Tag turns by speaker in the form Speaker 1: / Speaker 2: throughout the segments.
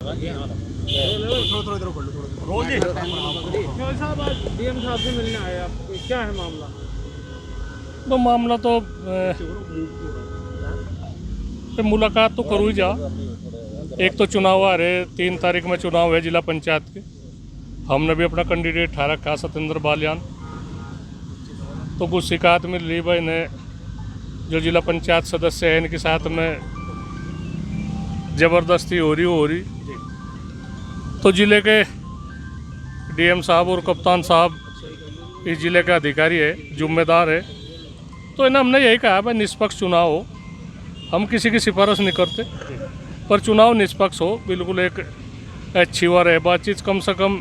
Speaker 1: साहब आज डीएम साहब से मिलने आए आप, क्या है मामला?
Speaker 2: तो मामला तो मुलाकात तो करूँ ही जा। एक तो चुनाव आ रहे, 3 तारीख में चुनाव है जिला पंचायत के। हमने भी अपना कैंडिडेट ठा रखा सतेंद्र बालियान। तो कुछ शिकायत मिल रही भाई ने, जो जिला पंचायत सदस्य है इनके साथ में ज़बरदस्ती हो रही। तो जिले के डीएम साहब और कप्तान साहब इस जिले के अधिकारी है, जिम्मेदार है। तो इन्हें हमने यही कहा भाई निष्पक्ष चुनाव हो। हम किसी की सिफारिश नहीं करते, पर चुनाव निष्पक्ष हो, बिल्कुल एक अच्छी हुआ रहे बातचीत। कम से कम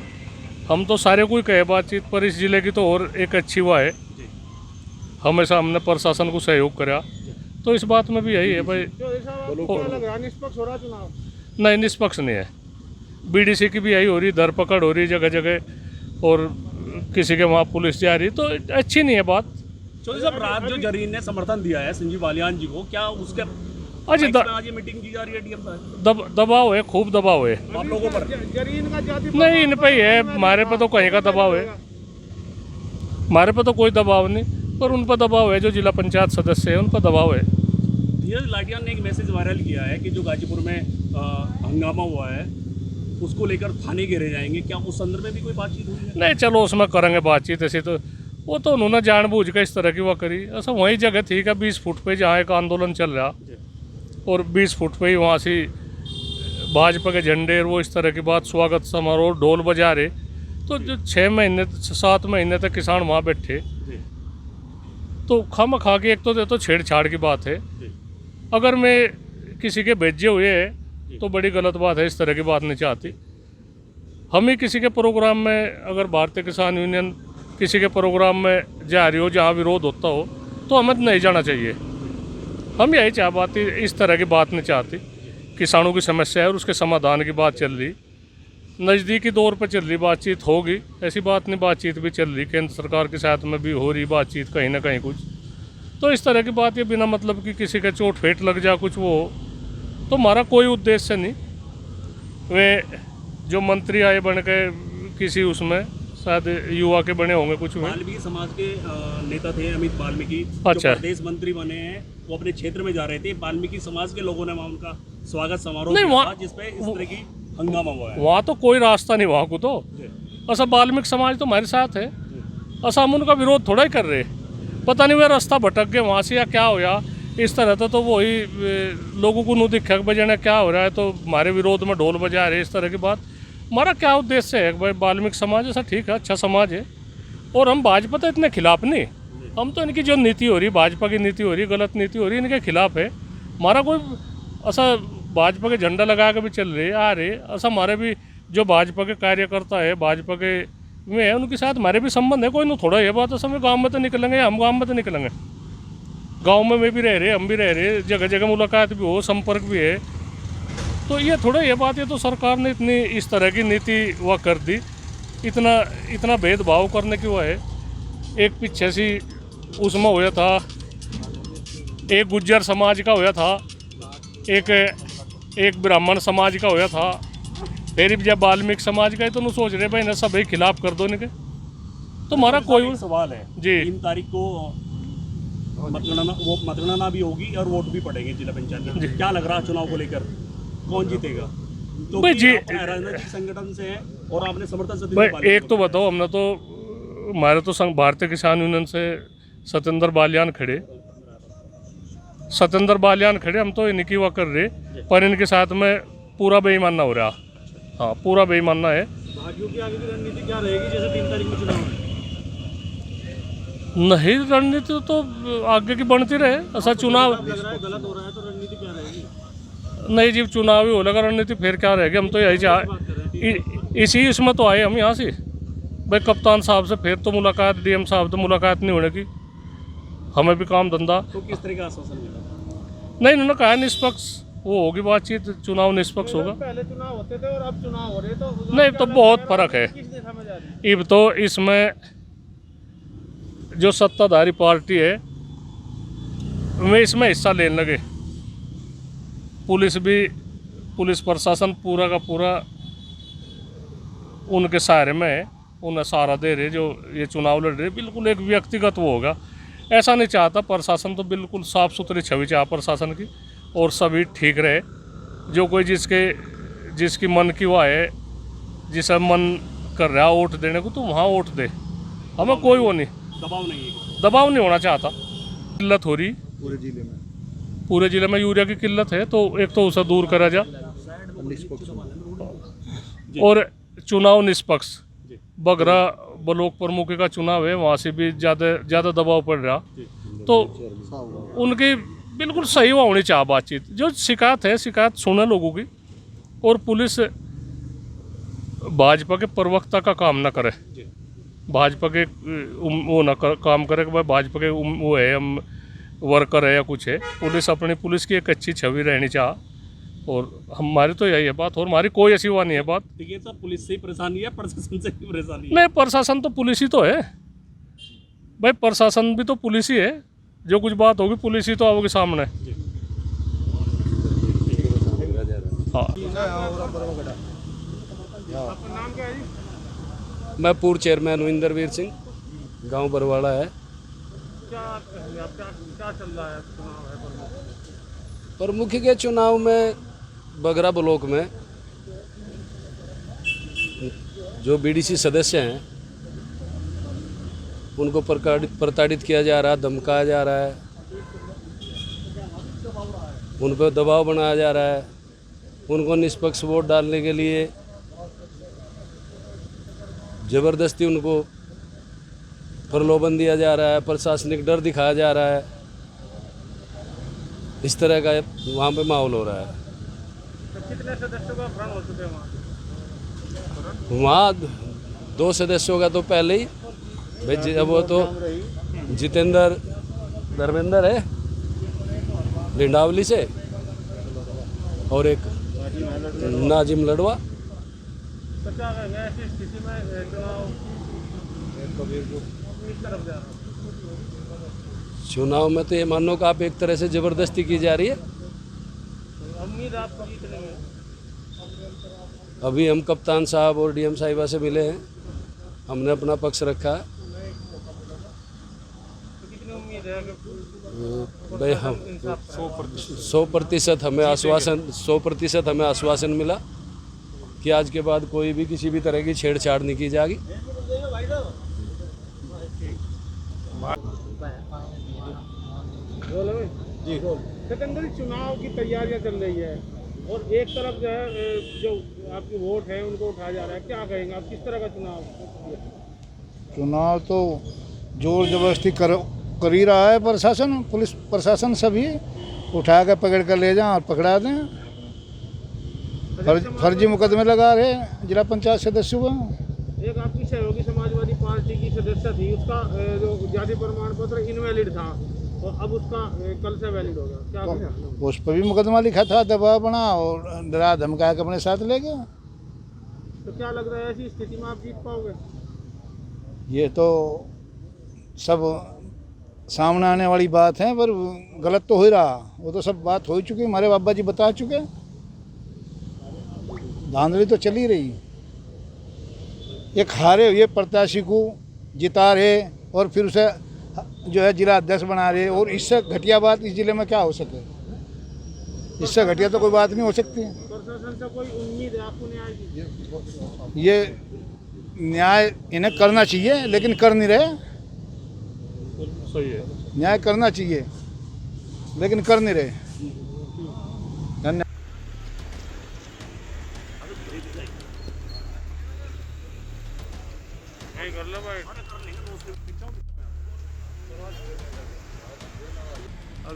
Speaker 2: हम तो सारे को ही कहे बातचीत, पर इस जिले की तो और एक अच्छी हुआ है। हमेशा हमने प्रशासन को सहयोग करा, तो इस बात में भी यही है भाई।
Speaker 1: निष्पक्ष हो रहा चुनाव?
Speaker 2: नहीं, निष्पक्ष नहीं है। बीडीसी की भी यही हो रही, धरपकड़ हो रही जगह जगह, और किसी के वहाँ पुलिस जा रही, तो अच्छी नहीं है बात।
Speaker 3: चौधरी साहब, रात जो जरीन ने समर्थन दिया है संजीव बालियान जी को, क्या उसके आज ये मीटिंग की जा रही है डीएम साहब?
Speaker 2: दबाव है, खूब दबाव है
Speaker 3: आप लोगों पर।
Speaker 1: जरीन का जाति
Speaker 2: नहीं, इन पे ही है, हमारे पे तो कहीं का दबाव है। हमारे पे तो कोई दबाव नहीं, पर उन पर दबाव है। जो जिला पंचायत सदस्य है उन पर दबाव है।
Speaker 3: धीरज लाठियान ने एक मैसेज वायरल किया है कि जो गाजीपुर में हंगामा हुआ है उसको लेकर थाने घेरे जाएंगे। क्या उस संदर्भ में भी कोई बातचीत हुई है?
Speaker 2: नहीं, चलो उसमें करेंगे बातचीत। ऐसी तो वो तो उन्होंने जानबूझ कर इस तरह की वो करी। ऐसा वही जगह थी का 20 फुट पे जहाँ एक आंदोलन चल रहा, और 20 फुट पे ही वहाँ से भाजपा के झंडे और वो इस तरह की बात, स्वागत समारोह, ढोल बजा रहे। तो जो 6 महीने 7 महीने तक किसान वहाँ बैठे, तो खम खा के एक तो छेड़छाड़ की बात है। अगर मैं किसी के भेजे हुए है तो बड़ी गलत बात है, इस तरह की बात नहीं चाहती। हम ही किसी के प्रोग्राम में, अगर भारतीय किसान यूनियन किसी के प्रोग्राम में जा रही हो जहाँ विरोध होता हो, तो हमें नहीं जाना चाहिए। हम यही चाहती, इस तरह की बात नहीं चाहती। किसानों की समस्या है और उसके समाधान की बात चल रही, नज़दीकी दौर पर चल रही बातचीत होगी, ऐसी बात नहीं। बातचीत भी चल रही, केंद्र सरकार के साथ में भी हो रही बातचीत कहीं ना कहीं कुछ। तो इस तरह की बात, ये बिना मतलब कि किसी का चोट फेट लग जा कुछ वो, तो हमारा कोई उद्देश्य नहीं। वे जो मंत्री आए बन के किसी उसमें, शायद युवा के बने होंगे कुछ में।
Speaker 3: वाल्मीकि समाज के नेता थे अमित वाल्मीकि,
Speaker 2: अच्छा,
Speaker 3: प्रदेश मंत्री बने हैं। वो अपने क्षेत्र में जा रहे थे, वाल्मीकि समाज के लोगों ने वहाँ उनका स्वागत समारोह किया था, जिसपे इस तरह की हंगामा हुआ है।
Speaker 2: वहाँ तो कोई रास्ता नहीं वहाँ को। तो ऐसा वाल्मीकि समाज तो हमारे साथ है, ऐसा हम उनका विरोध थोड़ा ही कर रहे। पता नहीं वे रास्ता भटक गए वहाँ से या क्या हो या इस तरह था। तो वही लोगों को नहीं दिखा बजाना क्या हो रहा है, तो हमारे विरोध में ढोल बजा रहे, इस तरह की बात। हमारा क्या उद्देश्य है भाई? वाल्मीकि समाज ऐसा ठीक है, अच्छा समाज है, और हम भाजपा तो इतने खिलाफ नहीं। हम तो इनकी जो नीति हो रही, भाजपा की नीति हो रही, गलत नीति हो रही, इनके खिलाफ है। हमारा कोई ऐसा भाजपा के झंडा लगा के भी चल रहे आ रहे, ऐसा हमारे भी जो भाजपा के कार्यकर्ता है, भाजपा के में है, उनके साथ हमारे भी संबंध है। कोई नहीं थोड़ा ये बात है, समय गाँव में तो निकलेंगे, हम गाँव में तो निकलेंगे, गाँव में वे भी रह रहे, हम भी रह रहे, जगह जगह मुलाकात भी हो, संपर्क भी है। तो ये थोड़ा ये बात है, तो सरकार ने इतनी इस तरह की नीति वह कर दी, इतना भेदभाव करने की वह है। एक पीछे से उसमें होया था, एक गुज्जर समाज का होया था, एक ब्राह्मण समाज का होया था, फिर जब वाल्मीकि समाज का है तो सोच रहे भाई ना सभी खिलाफ कर दो इनके। तो हमारा कोई
Speaker 3: सवाल है जी, 3 तारीख को मतगणना भी होगी और वोट भी पड़ेंगे जिला पंचायत में। क्या लग रहा है चुनाव को लेकर, कौन जीतेगा? तो राजनीतिक संगठन से है और आपने समर्थन से
Speaker 2: भाई एक तो बताओ, हमने तो हमारे तो भारतीय किसान यूनियन से सतेंद्र बालियान खड़े, हम तो इनकी वह कर रहे, पर इनके साथ में पूरा बेईमाना हो रहा। हाँ, पूरा बेईमाना है।
Speaker 3: भाजपा की आगे की रणनीति क्या रहेगी जैसे 3 तारीख में चुनाव है?
Speaker 2: नहीं, रणनीति तो आगे की बनती रहे। ऐसा चुनाव
Speaker 3: लग रहा है गलत हो रहा है, तो रणनीति क्या रहेगी?
Speaker 2: नहीं जी, चुनाव ही हो लगा, रणनीति फिर क्या रहेगी? हम तो यही चाहे इसी इसमें तो आए हम यहाँ से भाई, कप्तान साहब से फिर तो मुलाकात, डीएम साहब तो मुलाकात नहीं होने की, हमें भी काम धंधा।
Speaker 3: तो किस तरह का आश्वासन मिला?
Speaker 2: नहीं, उन्होंने कहा निष्पक्ष वो होगी बातचीत, चुनाव निष्पक्ष होगा।
Speaker 1: पहले चुनाव होते थे और अब चुनाव हो रहे, तो
Speaker 2: नहीं, तो बहुत फर्क है।
Speaker 1: किस दिशा में जा रही है?
Speaker 2: अब तो इसमें जो सत्ताधारी पार्टी है वे इसमें हिस्सा लेने लगे। पुलिस पुलिस प्रशासन पूरा का पूरा उनके सहारे में है, उन्हें सहारा दे रहे। जो ये चुनाव लड़ रहे बिल्कुल एक व्यक्तिगत वो होगा, ऐसा नहीं चाहता प्रशासन। तो बिल्कुल साफ़ सुथरी छवि चाह प्रशासन की, और सभी ठीक रहे। जो कोई जिसकी मन की वो है, जिसका मन कर रहा है वोट देने को, तो वहाँ वोट दे। हमें कोई वो नहीं, दबाव नहीं होना चाहता। किल्लत हो रही पूरे ज़िले में यूरिया की किल्लत है, तो एक तो उसे दूर करा जा, और चुनाव निष्पक्ष। बगरा ब्लॉक प्रमुख का चुनाव है, वहाँ से भी ज़्यादा दबाव पड़ रहा, तो उनकी बिल्कुल सही वो होनी चाहिए बातचीत। जो शिकायत है, शिकायत सुने लोगों की, और पुलिस भाजपा के प्रवक्ता का काम ना करे, भाजपा के वो ना काम करे कि भाई भाजपा के वो है, हम वर्कर है या कुछ है। पुलिस की एक अच्छी छवि रहनी चाहिए, और हमारी तो यही है बात, और हमारी कोई ऐसी हुआ नहीं है बात।
Speaker 3: देखिए सर, पुलिस से ही परेशानी है, प्रशासन से ही परेशानी है?
Speaker 2: नहीं, प्रशासन तो पुलिस ही तो है भाई, प्रशासन भी तो पुलिस ही है। जो कुछ बात होगी पुलिस ही तो आओगे सामने। हाँ।
Speaker 1: आपका नाम क्या है जी?
Speaker 4: मैं पूर्व चेयरमैन हूँ इंद्रवीर सिंह, गांव बरवाड़ा है।
Speaker 1: क्या चल रहा है चुनाव है
Speaker 4: प्रमुख के चुनाव में बगरा ब्लॉक में जो बीडीसी सदस्य हैं उनको प्रताड़ित किया जा रहा है, धमकाया जा रहा है, उन पर दबाव बनाया जा रहा है। उनको निष्पक्ष वोट डालने के लिए ज़बरदस्ती उनको प्रलोभन दिया जा रहा है, प्रशासनिक डर दिखाया जा रहा है। इस तरह का वहाँ पे माहौल हो रहा है।
Speaker 1: तो कितने सदस्यों का अपहरण हो चुके हैं
Speaker 4: वहाँ 2 सदस्यों का तो पहले ही भाई, अब वो तो जितेंद्र धर्मेंद्र है लिंडावली से, और एक नाजिम लड़वा।
Speaker 1: तो क्या कहेंगे ऐसी स्थिति में चुनाव किस तरफ जा रहा है?
Speaker 4: चुनाव में तो ये मानो कि आप एक तरह से ज़बरदस्ती की जा रही है।
Speaker 1: उम्मीद आपको जीतने में?
Speaker 4: अभी हम कप्तान साहब और डीएम साहिबा से मिले हैं, हमने अपना पक्ष रखा है।
Speaker 1: तो कितनी उम्मीद है कि
Speaker 4: भाई हम 100% हमें आश्वासन मिला कि आज के बाद कोई भी किसी भी तरह की छेड़छाड़ नहीं की जाएगी।
Speaker 1: जी सेकेंडरी चुनाव की तैयारियां चल रही है, और एक तरफ जो है जो आपकी वोट है उनको उठाया जा रहा है। क्या कहेंगे आप, किस तरह का
Speaker 5: चुनाव तो जोर जबरदस्ती कर ही रहा है प्रशासन, पुलिस प्रशासन सभी उठा कर पकड़ कर ले जाएं और पकड़ा दें। फर्जी मुकदमे लगा रहे जिला पंचायत सदस्यों का।
Speaker 1: एक आपकी सहयोगी समाजवादी पार्टी की सदस्य थी, उसका जो जाति प्रमाण पत्र इनवैलिड था, और अब उसका कल से वैलिड हो गया। क्या करें?
Speaker 5: उस पर भी मुकदमा लिखा था, दबाव बना और डरा धमका के अपने साथ ले गया।
Speaker 1: तो क्या लग रहा है ऐसी स्थिति में आप जीत पाओगे?
Speaker 5: ये तो सब सामने आने वाली बात है, पर गलत तो हो ही रहा। वो तो सब बात हो चुकी, हमारे बाबा जी बता चुके। धांधली तो चली रही। एक हारे हुए प्रत्याशी को जिता रहे और फिर उसे जो है जिला अध्यक्ष बना रहे, और इससे घटिया बात इस जिले में क्या हो सके? इससे घटिया तो कोई बात नहीं हो सकती।
Speaker 1: प्रशासन से कोई उम्मीद है आपको न्याय की?
Speaker 5: ये न्याय इन्हें करना चाहिए, लेकिन कर नहीं रहे।
Speaker 2: सही है,
Speaker 5: न्याय करना चाहिए लेकिन कर नहीं रहे। धन्यवाद।
Speaker 1: कर लो भाई। अब